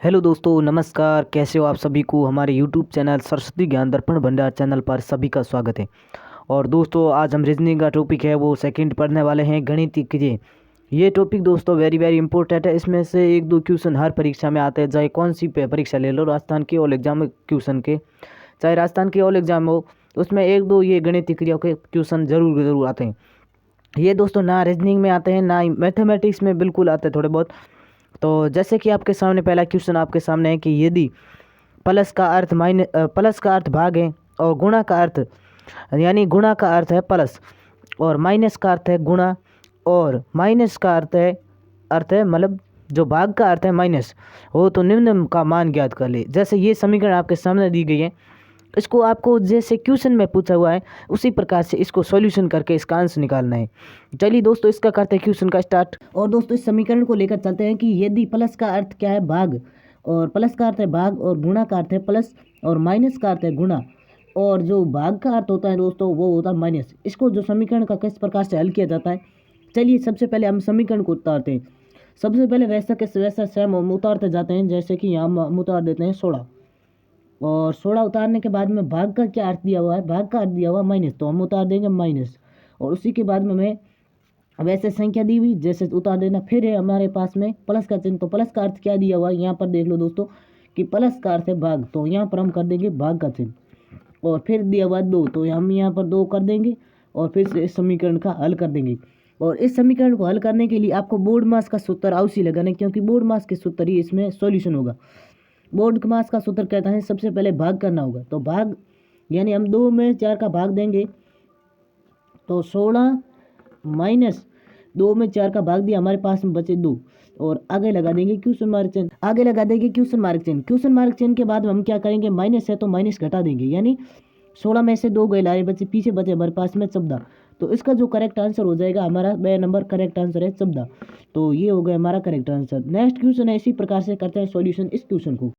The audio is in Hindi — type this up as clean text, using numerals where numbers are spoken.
हेलो दोस्तों, नमस्कार। कैसे हो आप सभी को हमारे यूट्यूब चैनल सरस्वती ज्ञान दर्पण भंडार चैनल पर सभी का स्वागत है। और दोस्तों, आज हम रीजनिंग का टॉपिक है वो सेकंड पढ़ने वाले हैं, गणित कीजिए। ये टॉपिक दोस्तों वेरी वेरी इंपॉर्टेंट है। इसमें से एक दो क्वेश्चन हर परीक्षा में आते हैं, चाहे कौन सी परीक्षा ले लो, राजस्थान के ऑल एग्जाम क्वेश्चन के, चाहे राजस्थान के ऑल एग्जाम हो, उसमें एक दो ये गणित क्रिया के क्वेश्चन जरूर जरूर आते हैं। ये दोस्तों ना रीजनिंग में आते हैं ना मैथमेटिक्स में बिल्कुल आते हैं, थोड़े बहुत। तो जैसे कि आपके सामने पहला क्वेश्चन आपके सामने है कि यदि प्लस का अर्थ भाग है, और गुणा का अर्थ यानी गुणा का अर्थ है प्लस, और माइनस का अर्थ है गुणा, और माइनस का अर्थ है मतलब जो भाग का अर्थ है माइनस हो, तो निम्न का मान ज्ञात कर ले। जैसे ये समीकरण आपके सामने दी गई है, इसको आपको जैसे क्वेश्चन में पूछा हुआ है उसी प्रकार से इसको सॉल्यूशन करके इसका आंसर निकालना है। चलिए दोस्तों, इसका करते हैं क्वेश्चन का स्टार्ट। और दोस्तों, इस समीकरण को लेकर चलते हैं कि यदि प्लस का अर्थ क्या है भाग, और प्लस का अर्थ है भाग, और गुणा का अर्थ है प्लस, और माइनस का अर्थ है गुणा, और जो भाग का अर्थ होता है दोस्तों वो होता है माइनस। इसको जो समीकरण का किस प्रकार से हल किया जाता है, चलिए सबसे पहले हम समीकरण को उतारते हैं। सबसे पहले वैसा के वैसा सेम हम उतारते जाते हैं। जैसे कि यहाँ हम उतार देते हैं 16, और 16 उतारने के बाद में भाग का क्या अर्थ दिया हुआ है, भाग का अर्थ दिया हुआ है माइनस, तो हम उतार देंगे माइनस। और उसी के बाद में हमें वैसे संख्या दी हुई जैसे उतार देना। फिर है हमारे पास में प्लस का चिन्ह, तो प्लस का अर्थ क्या दिया हुआ है यहाँ पर देख लो दोस्तों कि प्लस का अर्थ है भाग, तो यहाँ पर हम कर देंगे भाग का चिन्ह। और फिर दिया हुआ 2, तो हम यहाँ पर 2 कर देंगे, और फिर से इस समीकरण का हल कर देंगे। और इस समीकरण को हल करने के लिए आपको बोर्ड मास का सूत्र अवश्य लगाना है, क्योंकि बोर्ड मास के सूत्र ही इसमें सॉल्यूशन होगा। बोर्ड मास का सूत्र कहता है सबसे पहले भाग करना होगा, तो भाग यानी हम 2 में 4 का भाग देंगे, तो 16 माइनस 2 में 4 का भाग दिया, हमारे पास में बचे 2, और आगे लगा देंगे क्वेश्चन मार्क चिन्ह, आगे लगा देंगे क्वेश्चन मार्क चिन्ह। क्वेश्चन मार्क चिन्ह के बाद हम क्या करेंगे, माइनस है तो माइनस घटा देंगे, यानी 16 में से 2 गए लाए बचे, पीछे बचे हमारे पास में 14। तो इसका जो करेक्ट आंसर हो जाएगा हमारा बे नंबर करेक्ट आंसर है 14। तो ये हो गया हमारा करेक्ट आंसर। नेक्स्ट क्वेश्चन है, इसी प्रकार से करते हैं सॉल्यूशन इस क्वेश्चन को।